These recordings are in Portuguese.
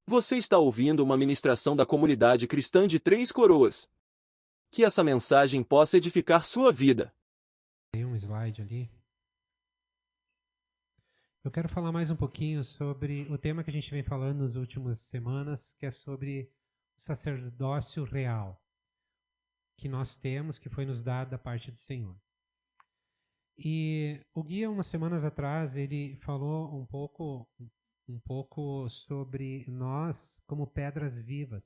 Você está ouvindo uma ministração da comunidade cristã de Três Coroas. Que essa mensagem possa edificar sua vida. Tem um slide ali. Eu quero falar mais um pouquinho sobre o tema que a gente vem falando nas últimas semanas, que é sobre o sacerdócio real que nós temos, que foi nos dado da parte do Senhor. E o Guia, umas semanas atrás, ele falou um pouco sobre nós como pedras vivas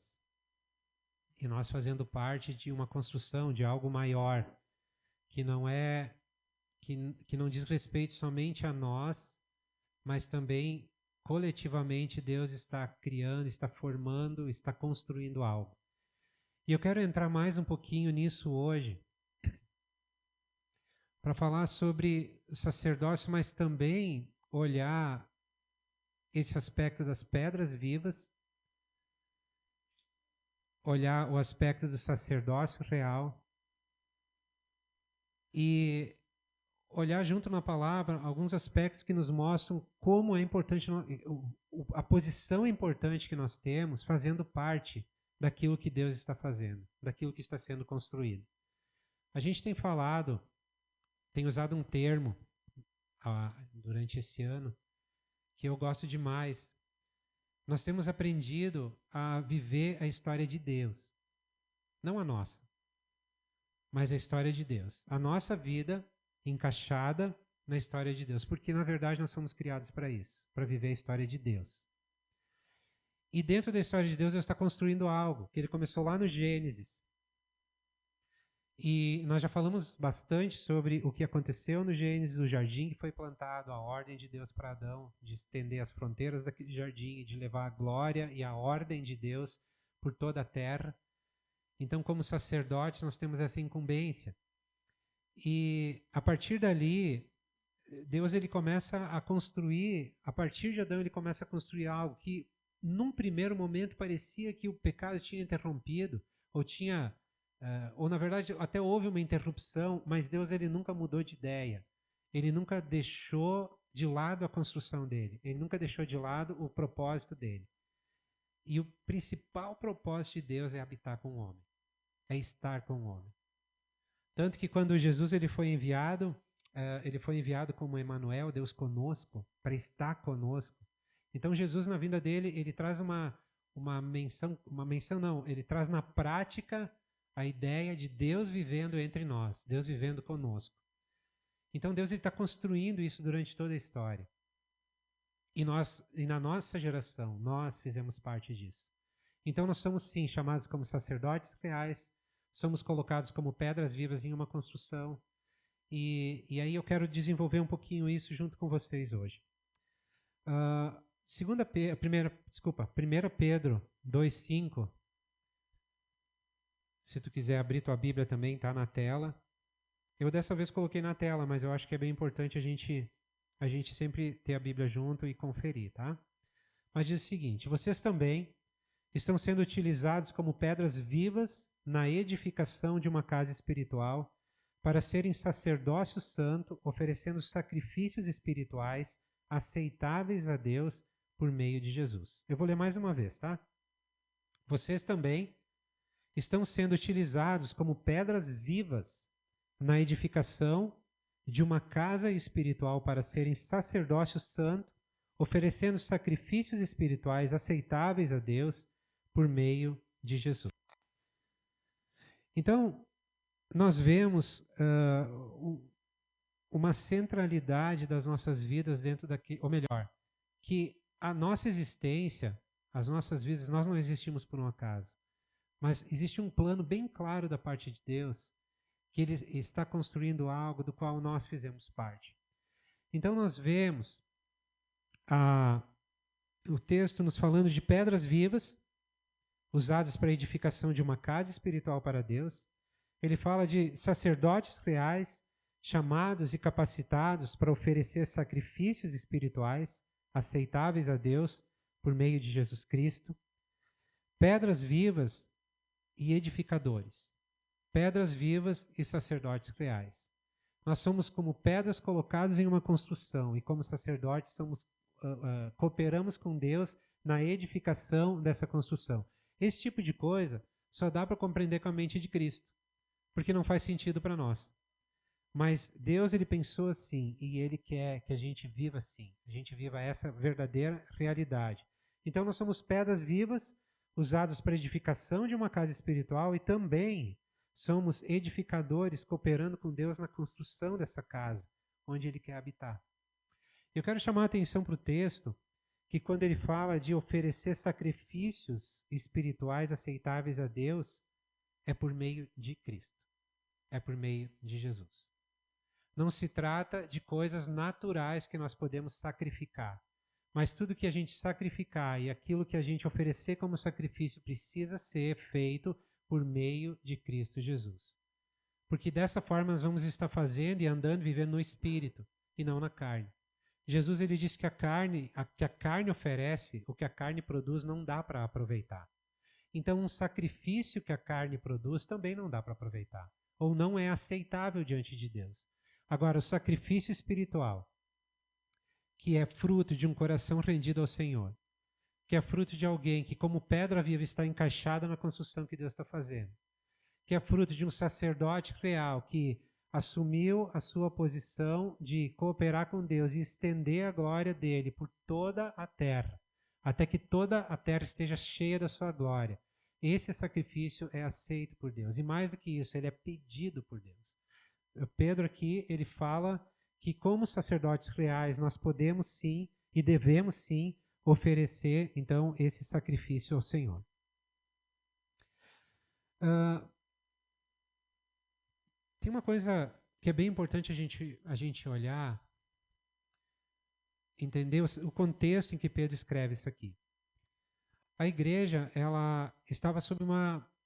e nós fazendo parte de uma construção, de algo maior, que não é que não diz respeito somente a nós, mas também coletivamente Deus está criando, está formando, está construindo algo. E eu quero entrar mais um pouquinho nisso hoje, para falar sobre sacerdócio, mas também olhar esse aspecto das pedras vivas, olhar o aspecto do sacerdócio real e olhar junto na palavra alguns aspectos que nos mostram como é importante, a posição importante que nós temos fazendo parte daquilo que Deus está fazendo, daquilo que está sendo construído. A gente tem falado, tem usado um termo durante esse ano que eu gosto demais. Nós temos aprendido a viver a história de Deus, não a nossa, mas a história de Deus. A nossa vida encaixada na história de Deus, porque na verdade nós fomos criados para isso, para viver a história de Deus. E dentro da história de Deus está construindo algo, que ele começou lá no Gênesis. E nós já falamos bastante sobre o que aconteceu no Gênesis, o jardim que foi plantado, a ordem de Deus para Adão, de estender as fronteiras daquele jardim e de levar a glória e a ordem de Deus por toda a terra. Então, como sacerdotes, nós temos essa incumbência. E a partir dali, Deus ele começa a construir, a partir de Adão ele começa a construir algo que num primeiro momento parecia que o pecado tinha interrompido, ou na verdade até houve uma interrupção, mas Deus ele nunca mudou de ideia. Ele nunca deixou de lado a construção dele, ele nunca deixou de lado o propósito dele. E o principal propósito de Deus é habitar com o homem, é estar com o homem. Tanto que quando Jesus ele foi enviado como Emanuel, Deus conosco, para estar conosco. Então Jesus na vinda dele, ele traz ele traz na prática a ideia de Deus vivendo entre nós, Deus vivendo conosco. Então Deus está construindo isso durante toda a história. E na nossa geração, nós fizemos parte disso. Então nós somos sim chamados como sacerdotes reais, somos colocados como pedras vivas em uma construção. E aí eu quero desenvolver um pouquinho isso junto com vocês hoje. 1 Pedro 2,5. Se tu quiser abrir tua Bíblia também, está na tela. Eu dessa vez coloquei na tela, mas eu acho que é bem importante a gente sempre ter a Bíblia junto e conferir, tá? Mas diz o seguinte: vocês também estão sendo utilizados como pedras vivas na edificação de uma casa espiritual, para serem sacerdócio santo, oferecendo sacrifícios espirituais aceitáveis a Deus por meio de Jesus. Eu vou ler mais uma vez, tá? Vocês também estão sendo utilizados como pedras vivas na edificação de uma casa espiritual para serem sacerdócio santo, oferecendo sacrifícios espirituais aceitáveis a Deus por meio de Jesus. Então, nós vemos uma centralidade das nossas vidas dentro daqui, ou melhor, que a nossa existência, as nossas vidas, nós não existimos por um acaso, mas existe um plano bem claro da parte de Deus, que Ele está construindo algo do qual nós fizemos parte. Então nós vemos o texto nos falando de pedras vivas, usadas para a edificação de uma casa espiritual para Deus. Ele fala de sacerdotes reais, chamados e capacitados para oferecer sacrifícios espirituais aceitáveis a Deus por meio de Jesus Cristo. Pedras vivas e edificadores. Pedras vivas e sacerdotes reais. Nós somos como pedras colocadas em uma construção e como sacerdotes cooperamos com Deus na edificação dessa construção. Esse tipo de coisa só dá para compreender com a mente de Cristo, porque não faz sentido para nós. Mas Deus, ele pensou assim, e ele quer que a gente viva assim, a gente viva essa verdadeira realidade. Então nós somos pedras vivas, usadas para edificação de uma casa espiritual, e também somos edificadores cooperando com Deus na construção dessa casa, onde ele quer habitar. Eu quero chamar a atenção para o texto, que quando ele fala de oferecer sacrifícios espirituais aceitáveis a Deus, é por meio de Cristo, é por meio de Jesus. Não se trata de coisas naturais que nós podemos sacrificar, mas tudo que a gente sacrificar e aquilo que a gente oferecer como sacrifício precisa ser feito por meio de Cristo Jesus. Porque dessa forma nós vamos estar fazendo e andando, vivendo no Espírito e não na carne. Jesus, ele disse que a carne oferece, o que a carne produz não dá para aproveitar. Então um sacrifício que a carne produz também não dá para aproveitar, ou não é aceitável diante de Deus. Agora, o sacrifício espiritual, que é fruto de um coração rendido ao Senhor, que é fruto de alguém que, como pedra viva, está encaixada na construção que Deus está fazendo, que é fruto de um sacerdote real que assumiu a sua posição de cooperar com Deus e estender a glória dele por toda a terra, até que toda a terra esteja cheia da sua glória. Esse sacrifício é aceito por Deus. E mais do que isso, ele é pedido por Deus. Pedro aqui, ele fala que como sacerdotes reais nós podemos sim e devemos sim oferecer então esse sacrifício ao Senhor. Tem uma coisa que é bem importante a gente olhar, entender o contexto em que Pedro escreve isso aqui. A igreja, ela estava sob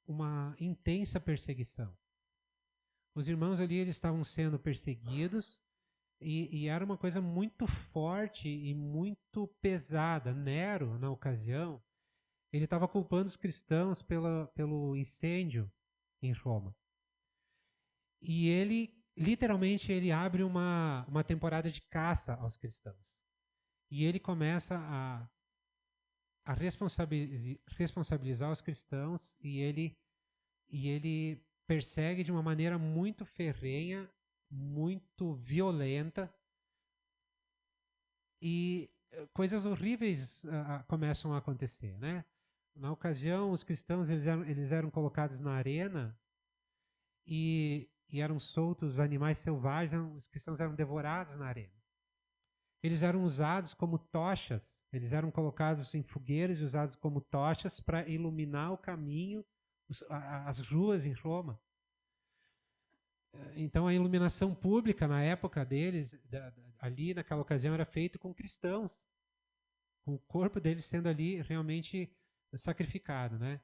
uma intensa perseguição. Os irmãos ali, eles estavam sendo perseguidos e era uma coisa muito forte e muito pesada. Nero, na ocasião, ele estava culpando os cristãos pelo incêndio em Roma. E ele, literalmente, ele abre uma temporada de caça aos cristãos. E ele começa a responsabilizar os cristãos e ele persegue de uma maneira muito ferrenha, muito violenta, e coisas horríveis começam a acontecer, né? Na ocasião, os cristãos eles eram colocados na arena e eram soltos animais selvagens, os cristãos eram devorados na arena. Eles eram usados como tochas, eles eram colocados em fogueiras e usados como tochas para iluminar o caminho, as ruas em Roma. Então a iluminação pública na época deles, ali naquela ocasião, era feita com cristãos, com o corpo deles sendo ali realmente sacrificado, né?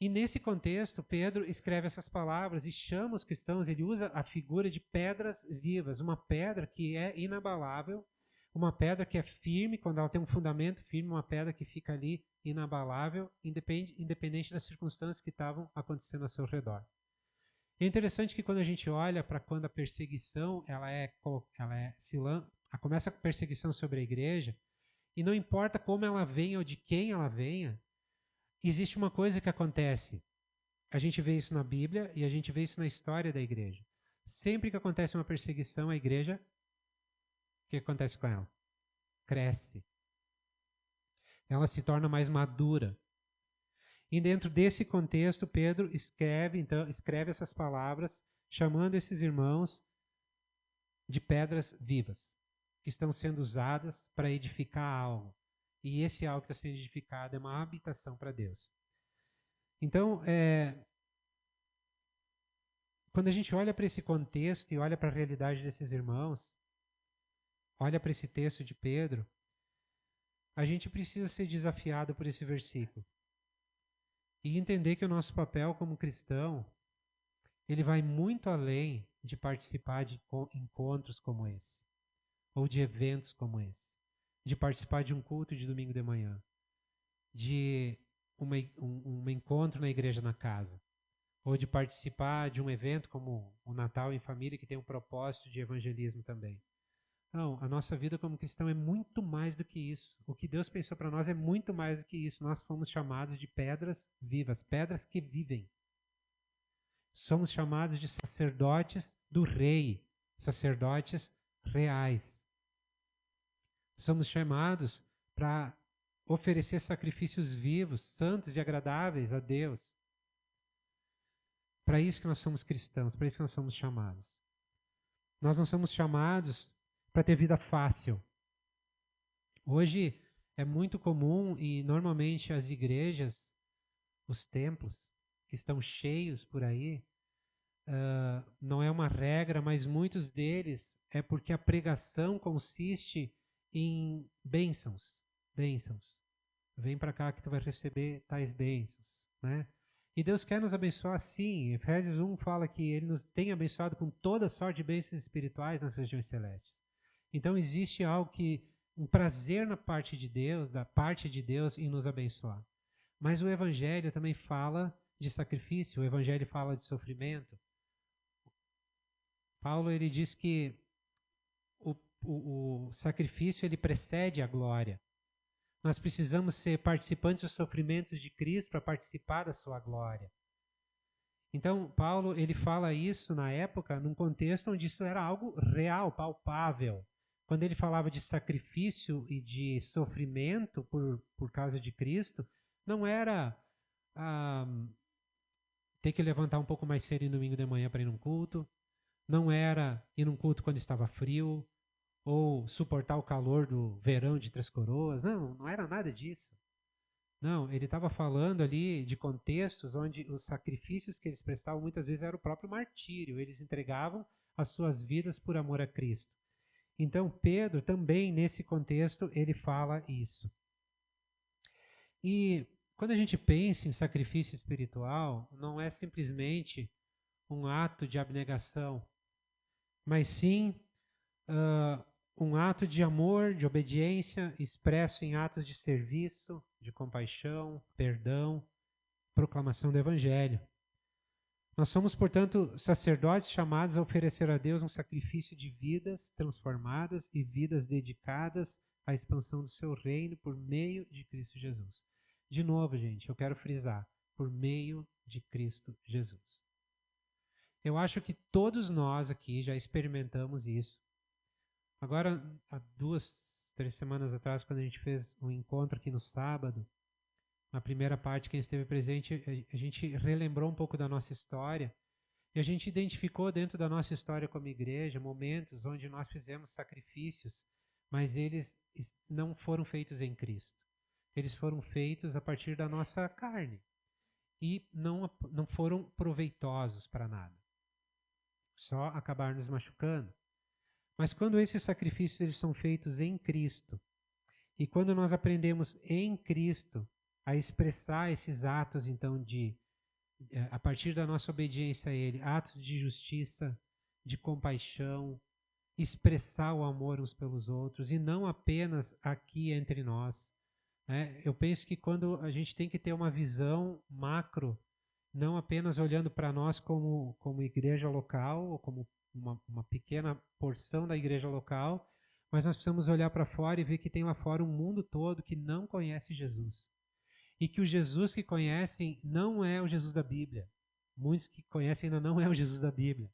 E nesse contexto, Pedro escreve essas palavras e chama os cristãos, ele usa a figura de pedras vivas, uma pedra que é inabalável, uma pedra que é firme, quando ela tem um fundamento firme, uma pedra que fica ali inabalável, independente das circunstâncias que estavam acontecendo ao seu redor. É interessante que quando a gente olha para quando a perseguição começa a perseguição sobre a igreja, e não importa como ela venha ou de quem ela venha, existe uma coisa que acontece. A gente vê isso na Bíblia e a gente vê isso na história da igreja. Sempre que acontece uma perseguição, a igreja, o que acontece com ela? Cresce. Ela se torna mais madura. E dentro desse contexto, Pedro escreve essas palavras, chamando esses irmãos de pedras vivas, que estão sendo usadas para edificar algo. E esse algo que está sendo edificado é uma habitação para Deus. Então, quando a gente olha para esse contexto e olha para a realidade desses irmãos, olha para esse texto de Pedro, a gente precisa ser desafiado por esse versículo. E entender que o nosso papel como cristão, ele vai muito além de participar de encontros como esse, ou de eventos como esse, de participar de um culto de domingo de manhã, de um encontro na igreja na casa. ou de participar de um evento como o Natal em Família, que tem um propósito de evangelismo também. Não, a nossa vida como cristão é muito mais do que isso. O que Deus pensou para nós é muito mais do que isso. Nós fomos chamados de pedras vivas, pedras que vivem. Somos chamados de sacerdotes do rei, sacerdotes reais. Somos chamados para oferecer sacrifícios vivos, santos e agradáveis a Deus. Para isso que nós somos cristãos, para isso que nós somos chamados. Nós não somos chamados para ter vida fácil. Hoje é muito comum e normalmente as igrejas, os templos que estão cheios por aí, não é uma regra, mas muitos deles é porque a pregação consiste em bênçãos. Bênçãos. Vem para cá que tu vai receber tais bênçãos, né? E Deus quer nos abençoar sim. Efésios 1 fala que Ele nos tem abençoado com toda sorte de bênçãos espirituais nas regiões celestes. Então existe algo um prazer da parte de Deus em nos abençoar. Mas o Evangelho também fala de sacrifício, o Evangelho fala de sofrimento. Paulo ele diz que o sacrifício ele precede a glória. Nós precisamos ser participantes dos sofrimentos de Cristo para participar da sua glória. Então, Paulo ele fala isso na época, num contexto onde isso era algo real, palpável. Quando ele falava de sacrifício e de sofrimento por causa de Cristo, não era ter que levantar um pouco mais cedo no domingo de manhã para ir num culto, não era ir num culto quando estava frio, ou suportar o calor do verão de Três Coroas. Não era nada disso. Não, ele estava falando ali de contextos onde os sacrifícios que eles prestavam muitas vezes era o próprio martírio. Eles entregavam as suas vidas por amor a Cristo. Então, Pedro também, nesse contexto, ele fala isso. E quando a gente pensa em sacrifício espiritual, não é simplesmente um ato de abnegação, mas sim um ato de amor, de obediência, expresso em atos de serviço, de compaixão, perdão, proclamação do Evangelho. Nós somos, portanto, sacerdotes chamados a oferecer a Deus um sacrifício de vidas transformadas e vidas dedicadas à expansão do seu reino por meio de Cristo Jesus. De novo, gente, eu quero frisar, por meio de Cristo Jesus. Eu acho que todos nós aqui já experimentamos isso. Agora, há 2, 3 semanas atrás, quando a gente fez um encontro aqui no sábado, na primeira parte, quem esteve presente, a gente relembrou um pouco da nossa história e a gente identificou dentro da nossa história como igreja momentos onde nós fizemos sacrifícios, mas eles não foram feitos em Cristo. Eles foram feitos a partir da nossa carne e não foram proveitosos para nada. Só acabaram nos machucando. Mas quando esses sacrifícios eles são feitos em Cristo, e quando nós aprendemos em Cristo a expressar esses atos, então, a partir da nossa obediência a Ele, atos de justiça, de compaixão, expressar o amor uns pelos outros, e não apenas aqui entre nós. Né? Eu penso que quando a gente tem que ter uma visão macro, não apenas olhando para nós como igreja local, ou como uma pequena porção da igreja local, mas nós precisamos olhar para fora e ver que tem lá fora um mundo todo que não conhece Jesus. E que o Jesus que conhecem não é o Jesus da Bíblia. Muitos que conhecem ainda não é o Jesus da Bíblia.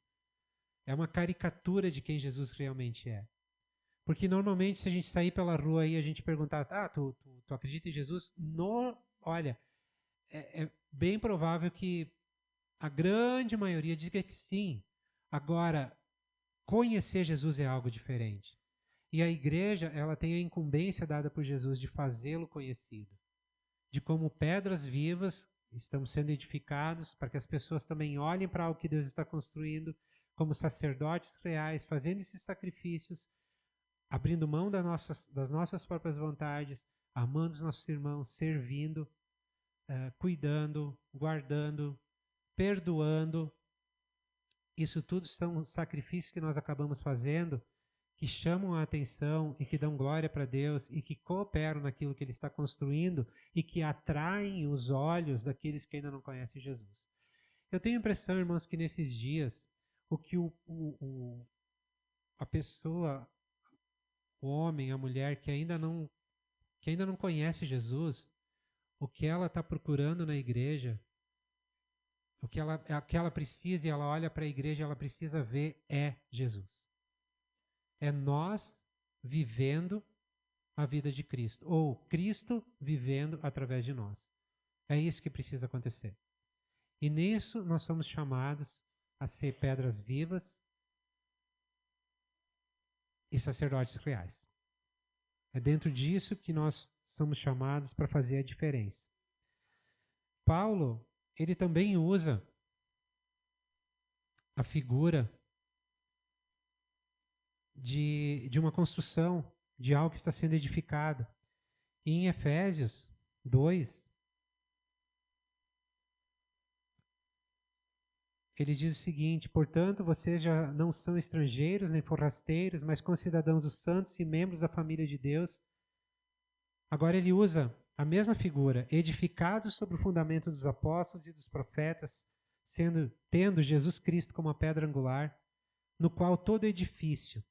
É uma caricatura de quem Jesus realmente é. Porque normalmente se a gente sair pela rua e a gente perguntar, tu acredita em Jesus? Olha, é bem provável que a grande maioria diga que sim. Agora, conhecer Jesus é algo diferente. E a igreja, ela tem a incumbência dada por Jesus de fazê-lo conhecido. De como pedras vivas estamos sendo edificados para que as pessoas também olhem para o que Deus está construindo, como sacerdotes reais, fazendo esses sacrifícios, abrindo mão das nossas próprias vontades, amando os nossos irmãos, servindo, cuidando, guardando, perdoando. Isso tudo são sacrifícios que nós acabamos fazendo, que chamam a atenção e que dão glória para Deus e que cooperam naquilo que Ele está construindo e que atraem os olhos daqueles que ainda não conhecem Jesus. Eu tenho a impressão, irmãos, que nesses dias, o que a pessoa, o homem, a mulher que ainda não conhece Jesus, o que ela está procurando na igreja, o que ela precisa, e ela olha para a igreja, ela precisa ver é Jesus. É nós vivendo a vida de Cristo, ou Cristo vivendo através de nós. É isso que precisa acontecer. E nisso nós somos chamados a ser pedras vivas e sacerdotes reais. É dentro disso que nós somos chamados para fazer a diferença. Paulo, ele também usa a figura de uma construção, de algo que está sendo edificado. E em Efésios 2, ele diz o seguinte: portanto, vocês já não são estrangeiros nem forrasteiros, mas concidadãos dos santos e membros da família de Deus. Agora ele usa a mesma figura, edificados sobre o fundamento dos apóstolos e dos profetas, tendo Jesus Cristo como a pedra angular, no qual todo edifício,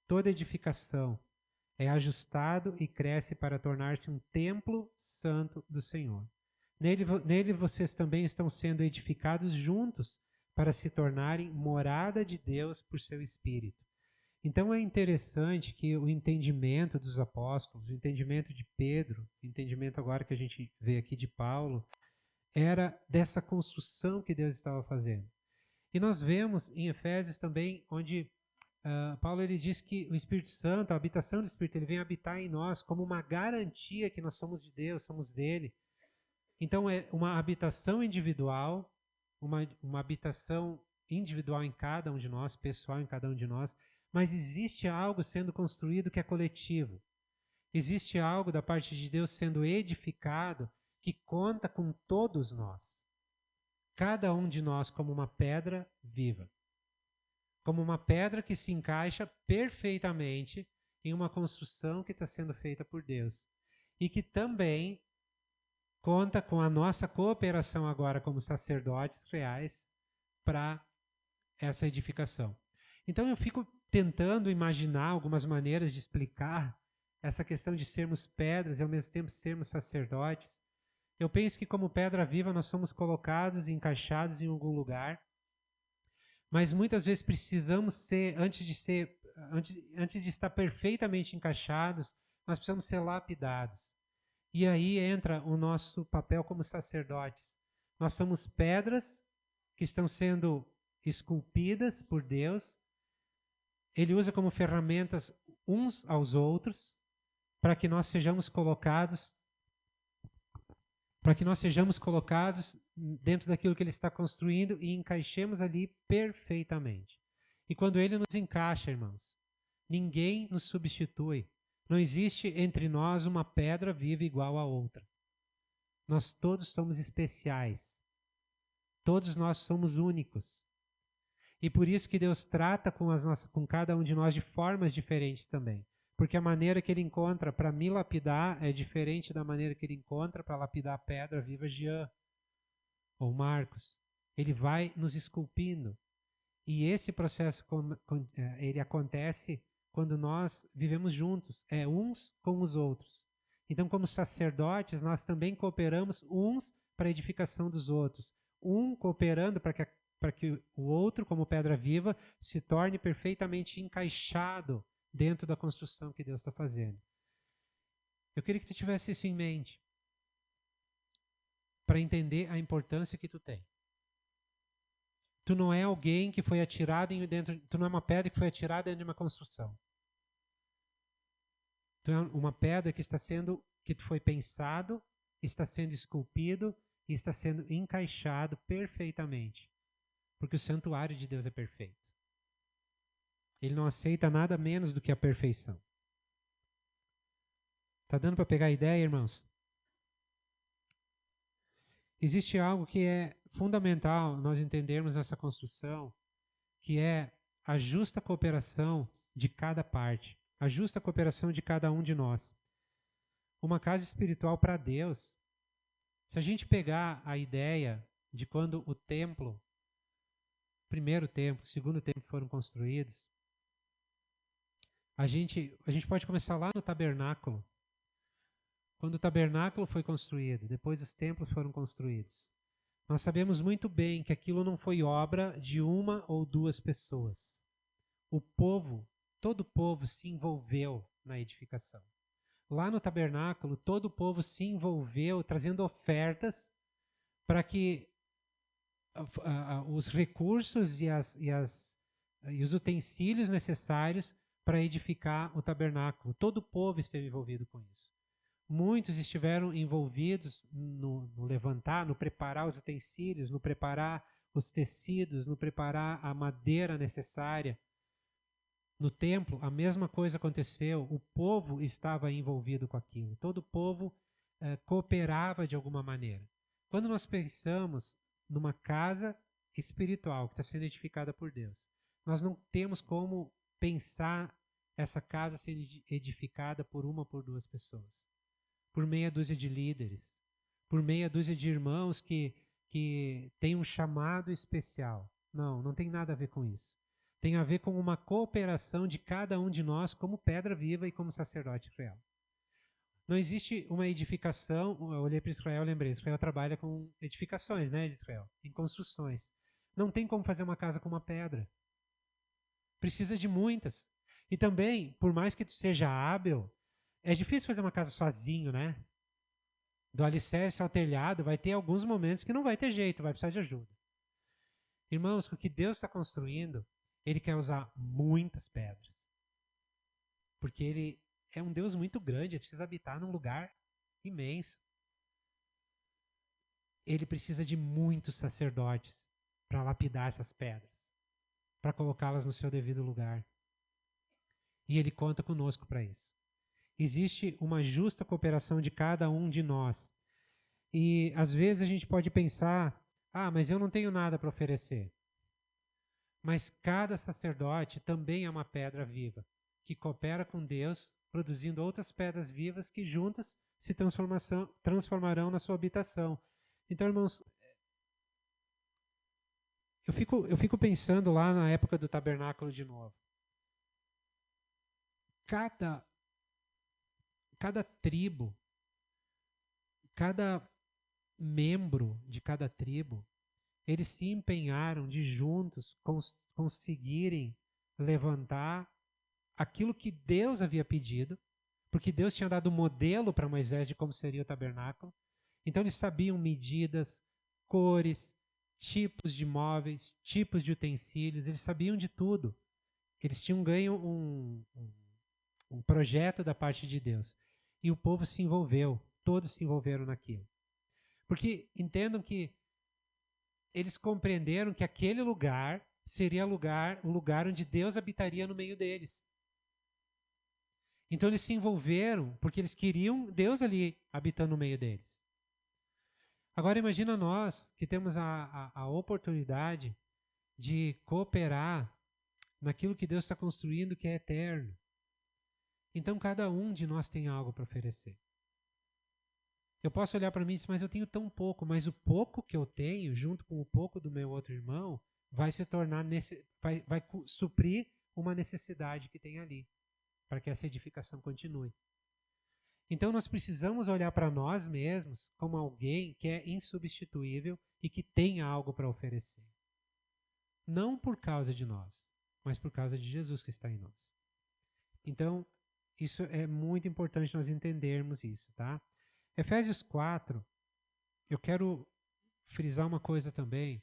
toda edificação é ajustado e cresce para tornar-se um templo santo do Senhor. Nele vocês também estão sendo edificados juntos para se tornarem morada de Deus por seu Espírito. Então é interessante que o entendimento dos apóstolos, o entendimento de Pedro, o entendimento agora que a gente vê aqui de Paulo, era dessa construção que Deus estava fazendo. E nós vemos em Efésios também, onde Paulo ele diz que o Espírito Santo, a habitação do Espírito, ele vem habitar em nós como uma garantia que nós somos de Deus, somos dele. Então é uma habitação individual, uma habitação individual em cada um de nós, pessoal em cada um de nós, mas existe algo sendo construído que é coletivo. Existe algo da parte de Deus sendo edificado que conta com todos nós. Cada um de nós como uma pedra viva. Como uma pedra que se encaixa perfeitamente em uma construção que está sendo feita por Deus. E que também conta com a nossa cooperação agora como sacerdotes reais para essa edificação. Então eu fico tentando imaginar algumas maneiras de explicar essa questão de sermos pedras e ao mesmo tempo sermos sacerdotes. Eu penso que como pedra viva nós somos colocados e encaixados em algum lugar, mas muitas vezes precisamos ser, antes de estar perfeitamente encaixados, nós precisamos ser lapidados. E aí entra o nosso papel como sacerdotes. Nós somos pedras que estão sendo esculpidas por Deus. Ele usa como ferramentas uns aos outros para que nós sejamos colocados dentro daquilo que ele está construindo e encaixemos ali perfeitamente. E quando ele nos encaixa, irmãos, ninguém nos substitui. Não existe entre nós uma pedra viva igual a outra. Nós todos somos especiais. Todos nós somos únicos. E por isso que Deus trata com cada um de nós de formas diferentes também. Porque a maneira que ele encontra para me lapidar é diferente da maneira que ele encontra para lapidar a pedra viva Jean ou Marcos. Ele vai nos esculpindo. E esse processo ele acontece quando nós vivemos juntos, uns com os outros. Então, como sacerdotes, nós também cooperamos uns para a edificação dos outros. Um cooperando para que o outro, como pedra viva, se torne perfeitamente encaixado dentro da construção que Deus está fazendo. Eu queria que tu tivesse isso em mente, para entender a importância que tu tem. Tu não é alguém que foi atirado tu não é uma pedra que foi atirada dentro de uma construção. Tu é uma pedra que foi pensado, está sendo esculpido e está sendo encaixado perfeitamente. Porque o santuário de Deus é perfeito. Ele não aceita nada menos do que a perfeição. Tá dando para pegar a ideia, irmãos? Existe algo que é fundamental nós entendermos nessa construção, que é a justa cooperação de cada parte, a justa cooperação de cada um de nós. Uma casa espiritual para Deus. Se a gente pegar a ideia de quando o templo primeiro templo, segundo templo foram construídos, a gente pode começar lá no tabernáculo. Quando o tabernáculo foi construído, depois os templos foram construídos. Nós sabemos muito bem que aquilo não foi obra de uma ou duas pessoas. O povo, todo o povo se envolveu na edificação. Lá no tabernáculo, todo o povo se envolveu trazendo ofertas para que os recursos e os utensílios necessários para edificar o tabernáculo. Todo o povo esteve envolvido com isso. Muitos estiveram envolvidos no levantar, no preparar os utensílios, no preparar os tecidos, no preparar a madeira necessária. No templo, a mesma coisa aconteceu. O povo estava envolvido com aquilo. Todo o povo cooperava de alguma maneira. Quando nós pensamos numa casa espiritual que está sendo edificada por Deus, nós não temos como pensar essa casa sendo edificada por uma ou por duas pessoas. Por meia dúzia de líderes, por meia dúzia de irmãos que têm um chamado especial. Não, não tem nada a ver com isso. Tem a ver com uma cooperação de cada um de nós como pedra viva e como sacerdote real. Não existe uma edificação, eu olhei para Israel e lembrei, Israel trabalha com edificações, né, de Israel, em construções. Não tem como fazer uma casa com uma pedra. Precisa de muitas. E também, por mais que tu seja hábil, é difícil fazer uma casa sozinho, né? Do alicerce ao telhado, vai ter alguns momentos que não vai ter jeito, vai precisar de ajuda. Irmãos, o que Deus está construindo, Ele quer usar muitas pedras. Porque Ele é um Deus muito grande, Ele precisa habitar num lugar imenso. Ele precisa de muitos sacerdotes para lapidar essas pedras, para colocá-las no seu devido lugar. E Ele conta conosco para isso. Existe uma justa cooperação de cada um de nós. E às vezes a gente pode pensar, mas eu não tenho nada para oferecer. Mas cada sacerdote também é uma pedra viva, que coopera com Deus, produzindo outras pedras vivas que juntas se transformarão na sua habitação. Então, irmãos, eu fico pensando lá na época do tabernáculo de novo. Cada tribo, cada membro de cada tribo, eles se empenharam de juntos conseguirem levantar aquilo que Deus havia pedido, porque Deus tinha dado um modelo para Moisés de como seria o tabernáculo. Então eles sabiam medidas, cores, tipos de móveis, tipos de utensílios, eles sabiam de tudo. Eles tinham ganho um projeto da parte de Deus. E o povo se envolveu, todos se envolveram naquilo. Porque entendam que eles compreenderam que aquele lugar seria o lugar onde Deus habitaria no meio deles. Então eles se envolveram porque eles queriam Deus ali habitando no meio deles. Agora imagina nós que temos a oportunidade de cooperar naquilo que Deus está construindo que é eterno. Então cada um de nós tem algo para oferecer. Eu posso olhar para mim e dizer, mas eu tenho tão pouco, mas o pouco que eu tenho, junto com o pouco do meu outro irmão, vai se tornar, vai suprir uma necessidade que tem ali, para que essa edificação continue. Então nós precisamos olhar para nós mesmos como alguém que é insubstituível e que tem algo para oferecer. Não por causa de nós, mas por causa de Jesus que está em nós. Então, isso é muito importante nós entendermos isso, tá? Efésios 4, eu quero frisar uma coisa também,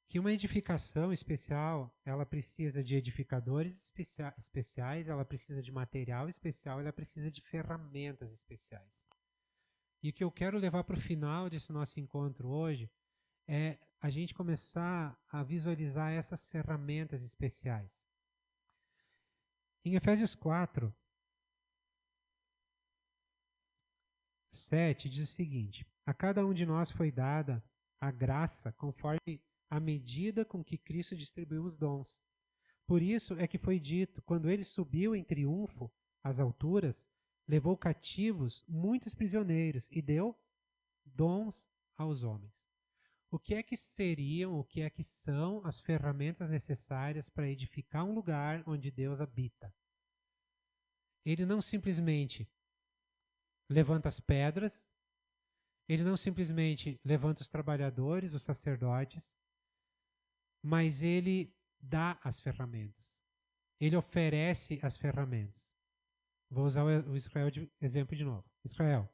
que uma edificação especial, ela precisa de edificadores especiais, ela precisa de material especial, ela precisa de ferramentas especiais. E o que eu quero levar para o final desse nosso encontro hoje é a gente começar a visualizar essas ferramentas especiais. Em Efésios 4, 7 diz o seguinte: a cada um de nós foi dada a graça conforme a medida com que Cristo distribuiu os dons. Por isso é que foi dito, quando ele subiu em triunfo às alturas, levou cativos muitos prisioneiros e deu dons aos homens. O que é que seriam, o que é que são as ferramentas necessárias para edificar um lugar onde Deus habita? Ele não simplesmente levanta as pedras, ele não simplesmente levanta os trabalhadores, os sacerdotes, mas ele dá as ferramentas. Ele oferece as ferramentas. Vou usar o Israel de exemplo de novo. Israel,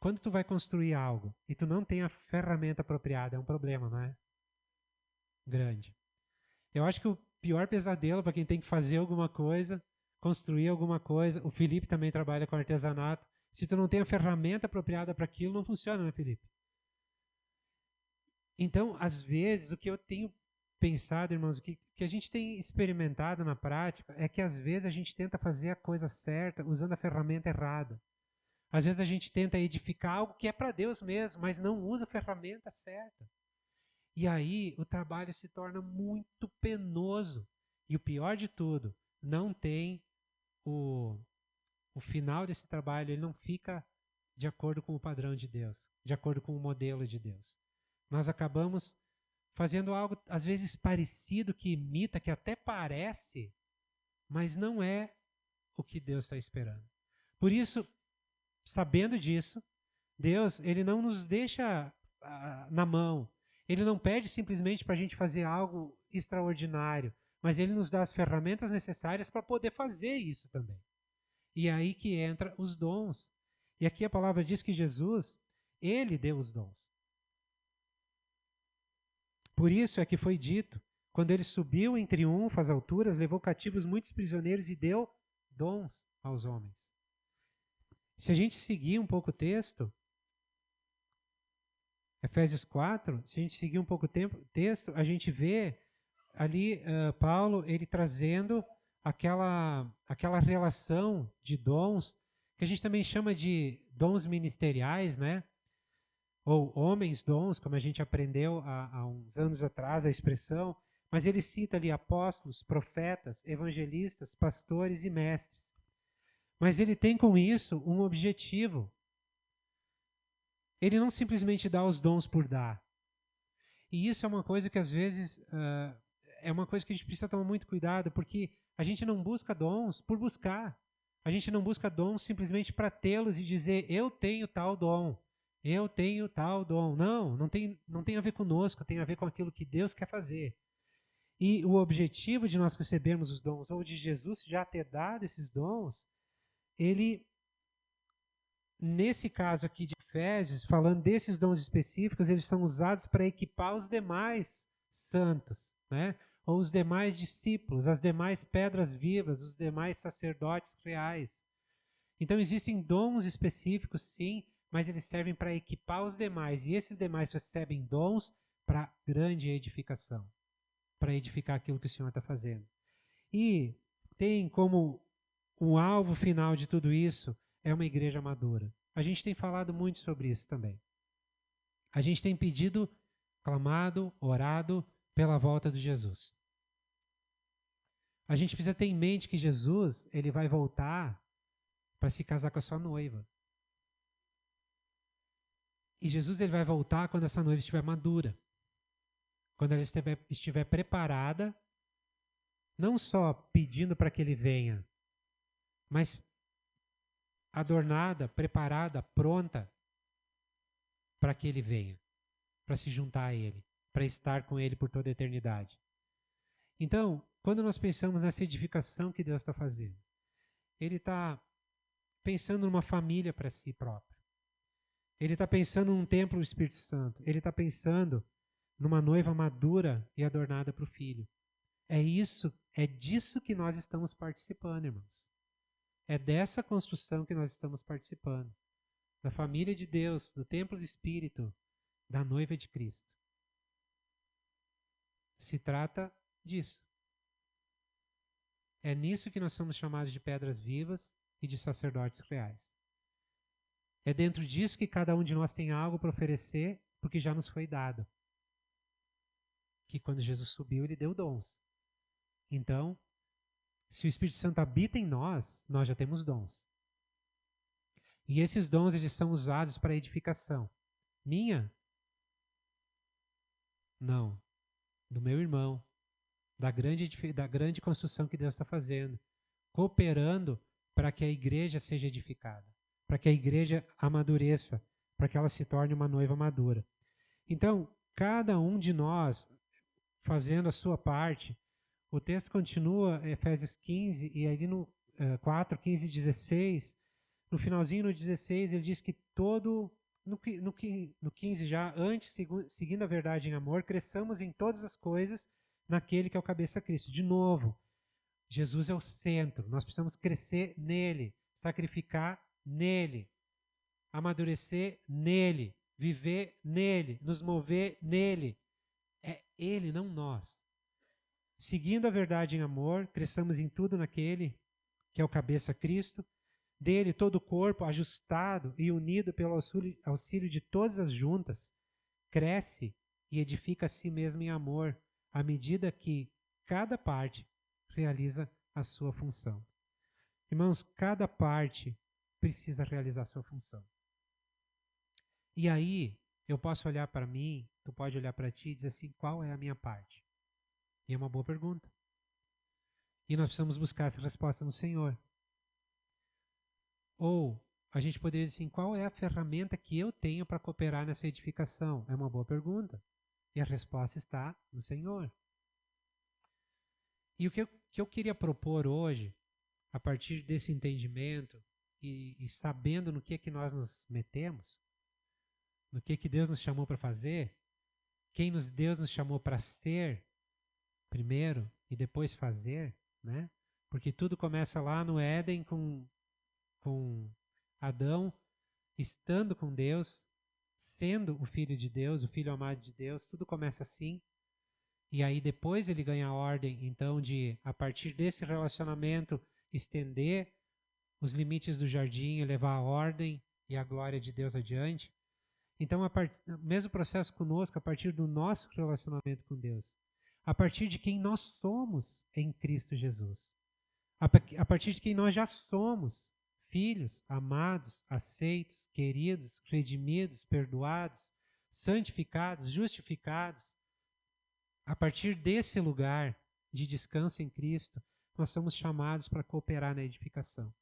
quando tu vai construir algo e tu não tem a ferramenta apropriada, é um problema, não é? Grande. Eu acho que o pior pesadelo para quem tem que fazer alguma coisa, construir alguma coisa, o Felipe também trabalha com artesanato, se tu não tem a ferramenta apropriada para aquilo, não funciona, né, Felipe? Então, às vezes, o que eu tenho pensado, irmãos, o que a gente tem experimentado na prática é que às vezes a gente tenta fazer a coisa certa usando a ferramenta errada. Às vezes a gente tenta edificar algo que é para Deus mesmo, mas não usa a ferramenta certa. E aí o trabalho se torna muito penoso. E o pior de tudo, não tem o final desse trabalho, ele não fica de acordo com o padrão de Deus, de acordo com o modelo de Deus. Nós acabamos fazendo algo, às vezes, parecido, que imita, que até parece, mas não é o que Deus está esperando. Por isso, sabendo disso, Deus, ele não nos deixa na mão. Ele não pede simplesmente para a gente fazer algo extraordinário, mas ele nos dá as ferramentas necessárias para poder fazer isso também. E é aí que entra os dons. E aqui a palavra diz que Jesus, ele deu os dons. Por isso é que foi dito, quando ele subiu em triunfo às alturas, levou cativos muitos prisioneiros e deu dons aos homens. Se a gente seguir um pouco o texto, Efésios 4, se a gente seguir um pouco o texto, a gente vê ali Paulo ele trazendo aquela relação de dons, que a gente também chama de dons ministeriais, né? Ou homens dons, como a gente aprendeu há uns anos atrás a expressão, mas ele cita ali apóstolos, profetas, evangelistas, pastores e mestres. Mas ele tem com isso um objetivo. Ele não simplesmente dá os dons por dar. E isso é uma coisa que às vezes é uma coisa que a gente precisa tomar muito cuidado, porque a gente não busca dons por buscar. A gente não busca dons simplesmente para tê-los e dizer, eu tenho tal dom. Eu tenho tal dom. Não tem a ver conosco, tem a ver com aquilo que Deus quer fazer. E o objetivo de nós recebermos os dons, ou de Jesus já ter dado esses dons, ele, nesse caso aqui de Efésios, falando desses dons específicos, eles são usados para equipar os demais santos, né? Ou os demais discípulos, as demais pedras vivas, os demais sacerdotes reais. Então existem dons específicos, sim, mas eles servem para equipar os demais. E esses demais recebem dons para grande edificação, para edificar aquilo que o Senhor está fazendo. E tem como o alvo final de tudo isso é uma igreja madura. A gente tem falado muito sobre isso também. A gente tem pedido, clamado, orado pela volta de Jesus. A gente precisa ter em mente que Jesus, ele vai voltar para se casar com a sua noiva. E Jesus, ele vai voltar quando essa noiva estiver madura. Quando ela estiver preparada, não só pedindo para que ele venha, mas adornada, preparada, pronta para que ele venha, para se juntar a ele, para estar com ele por toda a eternidade. Então, quando nós pensamos nessa edificação que Deus está fazendo, ele está pensando numa família para si próprio. Ele está pensando num templo do Espírito Santo. Ele está pensando numa noiva madura e adornada para o filho. É disso que nós estamos participando, irmãos. É dessa construção que nós estamos participando. Da família de Deus, do templo do Espírito, da noiva de Cristo. Se trata disso. É nisso que nós somos chamados de pedras vivas e de sacerdotes reais. É dentro disso que cada um de nós tem algo para oferecer, porque já nos foi dado. Que quando Jesus subiu, ele deu dons. Então, se o Espírito Santo habita em nós, nós já temos dons. E esses dons, eles são usados para edificação. Minha? Não. Do meu irmão. Da grande construção que Deus está fazendo. Cooperando para que a igreja seja edificada. Para que a igreja amadureça. Para que ela se torne uma noiva madura. Então, cada um de nós fazendo a sua parte. O texto continua, Efésios 15, e ali no 4, 15 e 16, no finalzinho, no 16, ele diz que no 15 já, antes, seguindo a verdade em amor, cresçamos em todas as coisas naquele que é o cabeça Cristo. De novo, Jesus é o centro, nós precisamos crescer nele, sacrificar nele, amadurecer nele, viver nele, nos mover nele. É ele, não nós. Seguindo a verdade em amor, cresçamos em tudo naquele que é o cabeça Cristo, dele todo o corpo ajustado e unido pelo auxílio de todas as juntas, cresce e edifica a si mesmo em amor, à medida que cada parte realiza a sua função. Irmãos, cada parte precisa realizar a sua função. E aí, eu posso olhar para mim, tu pode olhar para ti e dizer assim, qual é a minha parte? E é uma boa pergunta. E nós precisamos buscar essa resposta no Senhor. Ou a gente poderia dizer assim, qual é a ferramenta que eu tenho para cooperar nessa edificação? É uma boa pergunta. E a resposta está no Senhor. E o que eu queria propor hoje, a partir desse entendimento e sabendo no que nós nos metemos, no que Deus nos chamou para fazer, Deus nos chamou para ser primeiro e depois fazer, né? Porque tudo começa lá no Éden com Adão estando com Deus, sendo o filho de Deus, o filho amado de Deus, tudo começa assim. E aí depois ele ganha a ordem, então, de, a partir desse relacionamento, estender os limites do jardim e levar a ordem e a glória de Deus adiante. Então, o mesmo processo conosco, a partir do nosso relacionamento com Deus. A partir de quem nós somos em Cristo Jesus. A partir de quem nós já somos, filhos, amados, aceitos, queridos, redimidos, perdoados, santificados, justificados. A partir desse lugar de descanso em Cristo, nós somos chamados para cooperar na edificação.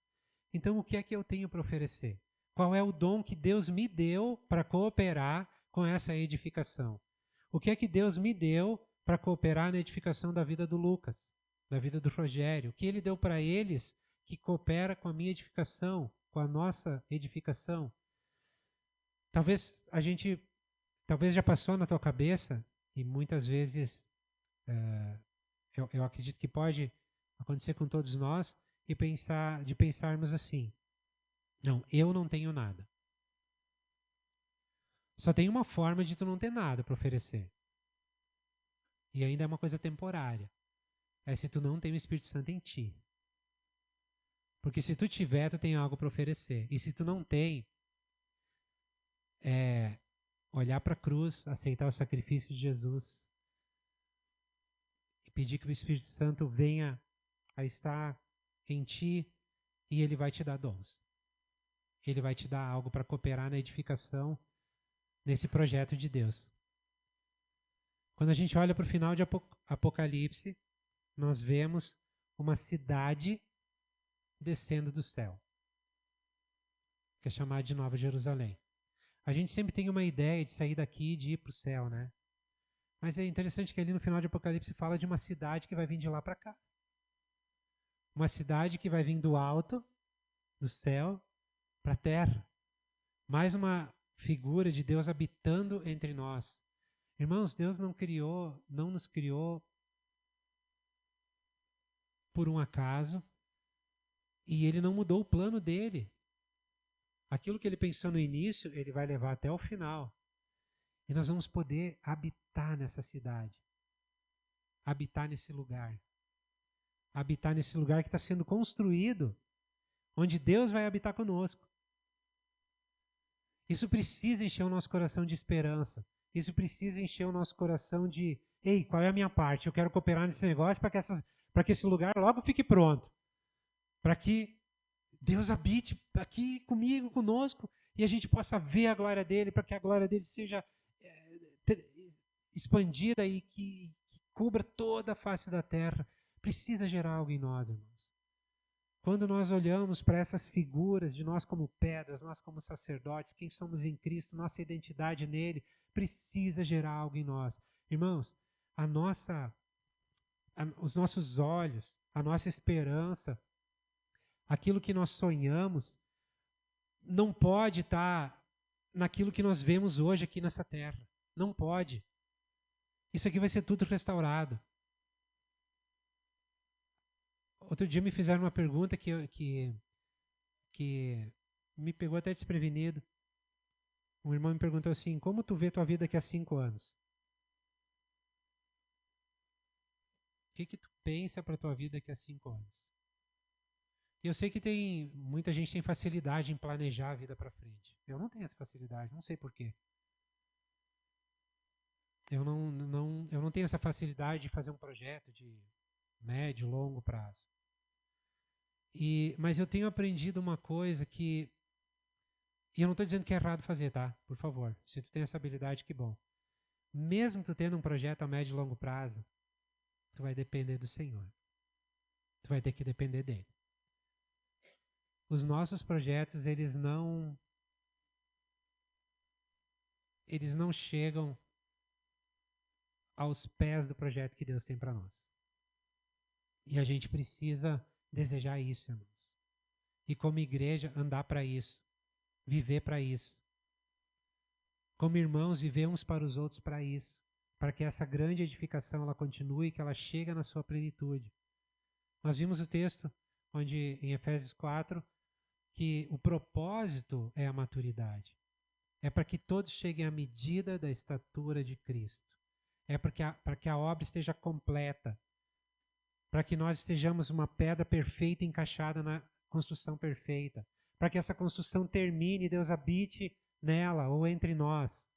Então, o que é que eu tenho para oferecer? Qual é o dom que Deus me deu para cooperar com essa edificação? O que é que Deus me deu para cooperar na edificação da vida do Lucas, da vida do Rogério? O que Ele deu para eles que coopera com a minha edificação, com a nossa edificação? Talvez já passou na tua cabeça, e muitas vezes eu acredito que pode acontecer com todos nós, de pensarmos assim, não, eu não tenho nada. Só tem uma forma de tu não ter nada para oferecer. E ainda é uma coisa temporária. É se tu não tem o Espírito Santo em ti. Porque se tu tiver, tu tem algo para oferecer. E se tu não tem, olhar para a cruz, aceitar o sacrifício de Jesus e pedir que o Espírito Santo venha a estar em ti e ele vai te dar dons. Ele vai te dar algo para cooperar na edificação nesse projeto de Deus. Quando a gente olha para o final de Apocalipse, nós vemos uma cidade descendo do céu, que é chamada de Nova Jerusalém. A gente sempre tem uma ideia de sair daqui e de ir para o céu, né? Mas é interessante que ali no final de Apocalipse fala de uma cidade que vai vir de lá para cá. Uma cidade que vai vir do alto, do céu, para a terra. Mais uma figura de Deus habitando entre nós. Irmãos, Deus não nos criou por um acaso e Ele não mudou o plano dele. Aquilo que Ele pensou no início, Ele vai levar até o final. E nós vamos poder habitar nessa cidade. Habitar nesse lugar. Habitar nesse lugar que está sendo construído, onde Deus vai habitar conosco. Isso precisa encher o nosso coração de esperança. Isso precisa encher o nosso coração de, ei, qual é a minha parte? Eu quero cooperar nesse negócio para que esse lugar logo fique pronto. Para que Deus habite aqui comigo, conosco. e a gente possa ver a glória dele, para que a glória dele seja expandida e que cubra toda a face da terra. Precisa gerar algo em nós, irmãos. Quando nós olhamos para essas figuras de nós como pedras, nós como sacerdotes, quem somos em Cristo, nossa identidade nele, precisa gerar algo em nós. Irmãos, os nossos olhos, a nossa esperança, aquilo que nós sonhamos, não pode estar naquilo que nós vemos hoje aqui nessa terra. Não pode. Isso aqui vai ser tudo restaurado. Outro dia me fizeram uma pergunta que me pegou até desprevenido. Um irmão me perguntou assim: como tu vê tua vida daqui a 5 anos? O que tu pensa para tua vida daqui a 5 anos? E eu sei que muita gente tem facilidade em planejar a vida para frente. Eu não tenho essa facilidade, não sei porquê. Eu não tenho essa facilidade de fazer um projeto de médio, longo prazo. Mas eu tenho aprendido uma coisa e eu não estou dizendo que é errado fazer, tá? Por favor, se tu tem essa habilidade, que bom. Mesmo tu tendo um projeto a médio e longo prazo, tu vai depender do Senhor. Tu vai ter que depender dele. Os nossos projetos, eles não chegam aos pés do projeto que Deus tem para nós. E a gente precisa desejar isso, irmãos. E como igreja, andar para isso. Viver para isso. Como irmãos, viver uns para os outros para isso. Para que essa grande edificação ela continue e que ela chegue na sua plenitude. Nós vimos o texto onde, em Efésios 4, que o propósito é a maturidade. É para que todos cheguem à medida da estatura de Cristo. É para que a obra esteja completa. Para que nós estejamos uma pedra perfeita encaixada na construção perfeita. Para que essa construção termine e Deus habite nela ou entre nós.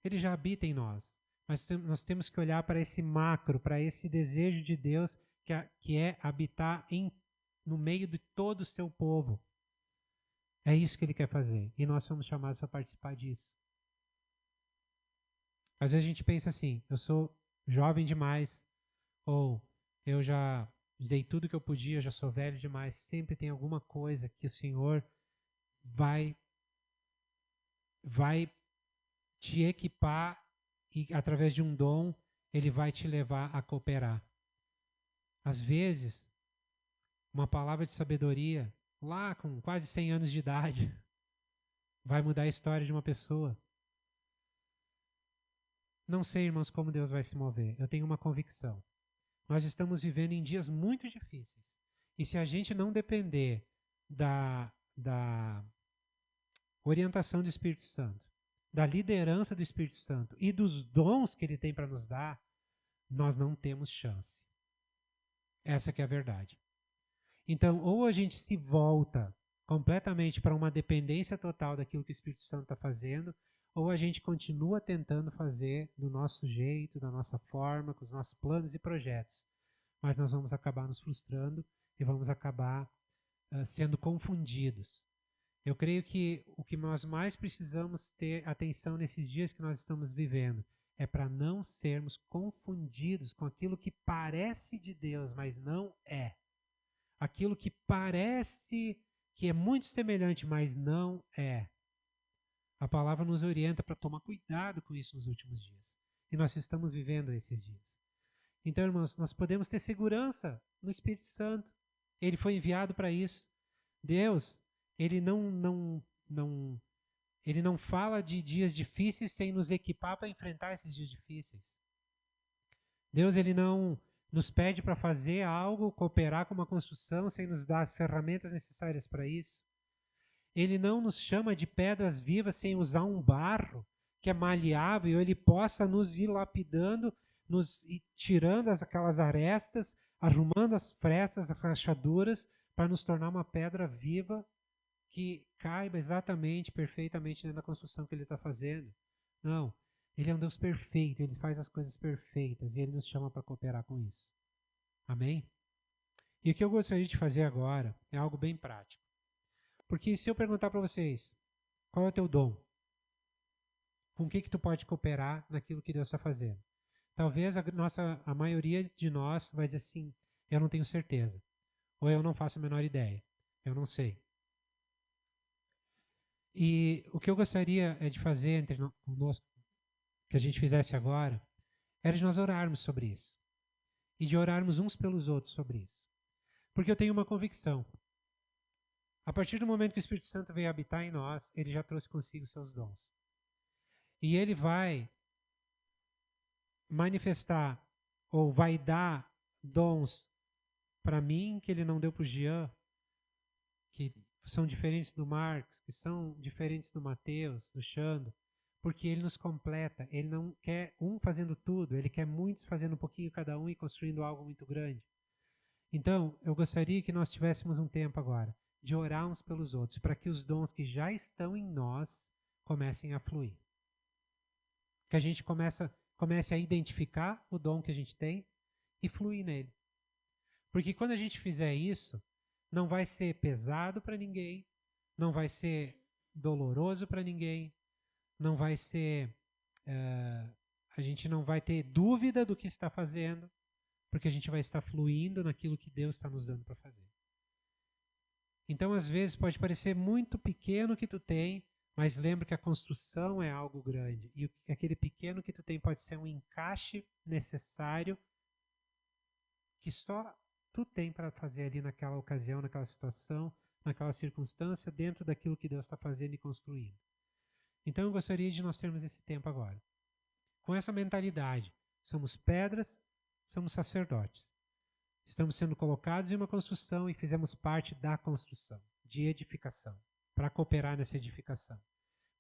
Ele já habita em nós. Mas nós temos que olhar para esse macro, para esse desejo de Deus que é habitar no meio de todo o seu povo. É isso que ele quer fazer. E nós somos chamados a participar disso. Às vezes a gente pensa assim: eu sou jovem demais, ou eu já dei tudo que eu podia, eu já sou velho demais. Sempre tem alguma coisa que o Senhor vai te equipar e através de um dom ele vai te levar a cooperar. Às vezes, uma palavra de sabedoria, lá com quase 100 anos de idade, vai mudar a história de uma pessoa. Não sei, irmãos, como Deus vai se mover. Eu tenho uma convicção. Nós estamos vivendo em dias muito difíceis. E se a gente não depender da orientação do Espírito Santo, da liderança do Espírito Santo e dos dons que ele tem para nos dar, nós não temos chance. Essa que é a verdade. Então, ou a gente se volta completamente para uma dependência total daquilo que o Espírito Santo está fazendo, ou a gente continua tentando fazer do nosso jeito, da nossa forma, com os nossos planos e projetos. Mas nós vamos acabar nos frustrando e vamos acabar sendo confundidos. Eu creio que o que nós mais precisamos ter atenção nesses dias que nós estamos vivendo é para não sermos confundidos com aquilo que parece de Deus, mas não é. Aquilo que parece que é muito semelhante, mas não é. A palavra nos orienta para tomar cuidado com isso nos últimos dias. E nós estamos vivendo esses dias. Então, irmãos, nós podemos ter segurança no Espírito Santo. Ele foi enviado para isso. Deus, ele não fala de dias difíceis sem nos equipar para enfrentar esses dias difíceis. Deus, ele não nos pede para fazer algo, cooperar com uma construção, sem nos dar as ferramentas necessárias para isso. Ele não nos chama de pedras vivas sem usar um barro que é maleável, ele possa nos ir lapidando, nos ir tirando aquelas arestas, arrumando as frestas, as rachaduras, para nos tornar uma pedra viva que caiba exatamente, perfeitamente dentro da construção que ele está fazendo. Não, ele é um Deus perfeito, ele faz as coisas perfeitas e ele nos chama para cooperar com isso. Amém? E o que eu gostaria de fazer agora é algo bem prático. Porque se eu perguntar para vocês, Qual é o teu dom? Com o que tu pode cooperar naquilo que Deus está fazendo? Talvez a maioria de nós vai dizer assim, eu não tenho certeza. Ou eu não faço a menor ideia. Eu não sei. E o que eu gostaria de fazer entre conosco, que a gente fizesse agora, era de nós orarmos sobre isso. E de orarmos uns pelos outros sobre isso. Porque eu tenho uma convicção. A partir do momento que o Espírito Santo veio habitar em nós, ele já trouxe consigo seus dons. E ele vai manifestar, ou vai dar dons para mim, que ele não deu para o Jean, que são diferentes do Marcos, que são diferentes do Mateus, do Xando, porque ele nos completa. Ele não quer um fazendo tudo, ele quer muitos fazendo um pouquinho cada um e construindo algo muito grande. Então, eu gostaria que nós tivéssemos um tempo agora de orar uns pelos outros, para que os dons que já estão em nós comecem a fluir. Que a gente comece a identificar o dom que a gente tem e fluir nele. Porque quando a gente fizer isso, não vai ser pesado para ninguém, não vai ser doloroso para ninguém, não vai ser... a gente não vai ter dúvida do que está fazendo, porque a gente vai estar fluindo naquilo que Deus está nos dando para fazer. Então, às vezes, pode parecer muito pequeno o que tu tem, mas lembra que a construção é algo grande. E aquele pequeno que tu tem pode ser um encaixe necessário que só tu tem para fazer ali naquela ocasião, naquela situação, naquela circunstância, dentro daquilo que Deus está fazendo e construindo. Então, eu gostaria de nós termos esse tempo agora. Com essa mentalidade, somos pedras, somos sacerdotes. Estamos sendo colocados em uma construção e fizemos parte da construção, de edificação, para cooperar nessa edificação.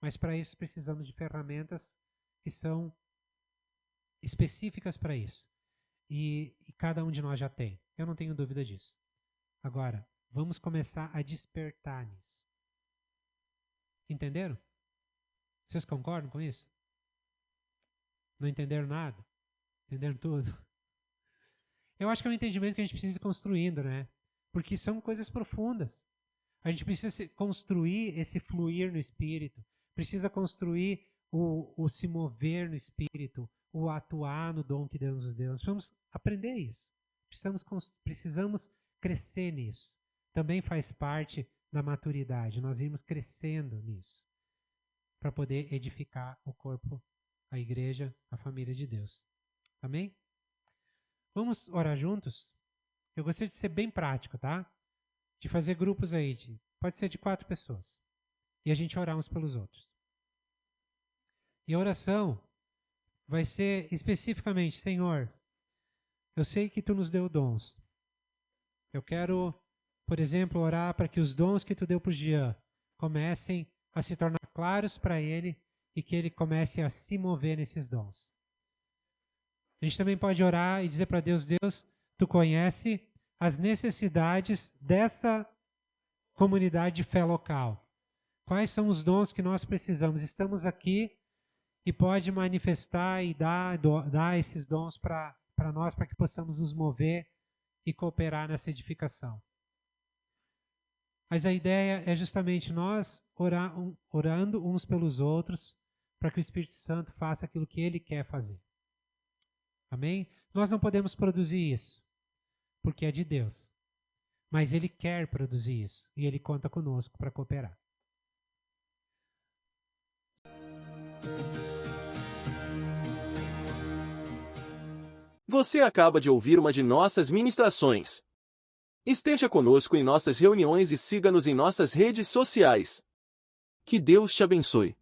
Mas para isso precisamos de ferramentas que são específicas para isso. E cada um de nós já tem. Eu não tenho dúvida disso. Agora, vamos começar a despertar nisso. Entenderam? Vocês concordam com isso? Não entenderam nada? Entenderam tudo? Eu acho que é um entendimento que a gente precisa ir construindo, né? Porque são coisas profundas. A gente precisa construir esse fluir no Espírito, precisa construir o se mover no Espírito, o atuar no dom que Deus nos deu. Nós vamos aprender isso. Precisamos crescer nisso. Também faz parte da maturidade. Nós irmos crescendo nisso para poder edificar o corpo, a igreja, a família de Deus. Amém? Vamos orar juntos? Eu gostaria de ser bem prático, tá? De fazer grupos aí, pode ser de 4 pessoas. E a gente orar uns pelos outros. E a oração vai ser especificamente, Senhor, eu sei que Tu nos deu dons. Eu quero, por exemplo, orar para que os dons que Tu deu para o Jean comecem a se tornar claros para ele e que ele comece a se mover nesses dons. A gente também pode orar e dizer para Deus, Deus, Tu conhece as necessidades dessa comunidade de fé local. Quais são os dons que nós precisamos? Estamos aqui e pode manifestar e dar esses dons para nós, para que possamos nos mover e cooperar nessa edificação. Mas a ideia é justamente nós orando uns pelos outros, para que o Espírito Santo faça aquilo que Ele quer fazer. Amém? Nós não podemos produzir isso, porque é de Deus. Mas Ele quer produzir isso, e Ele conta conosco para cooperar. Você acaba de ouvir uma de nossas ministrações. Esteja conosco em nossas reuniões e siga-nos em nossas redes sociais. Que Deus te abençoe.